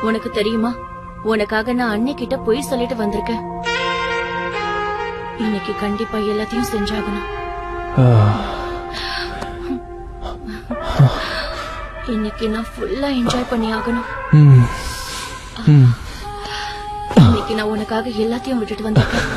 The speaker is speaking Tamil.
உனக்கு தெரியுமா, உனக்காக நான் அன்னைக்கிட்ட பொய் சொல்லிட்டு வந்திருக்கேன். இன்னைக்கு கண்டிப்பா எல்லாத்தையும் செஞ்சாகணும். இன்னைக்கு நான் ஃபுல்லா என்ஜாய் பண்ணி ஆகணும். இன்னைக்கு நான் உனக்காக எல்லாத்தையும் விட்டுட்டு வந்திருக்கேன்.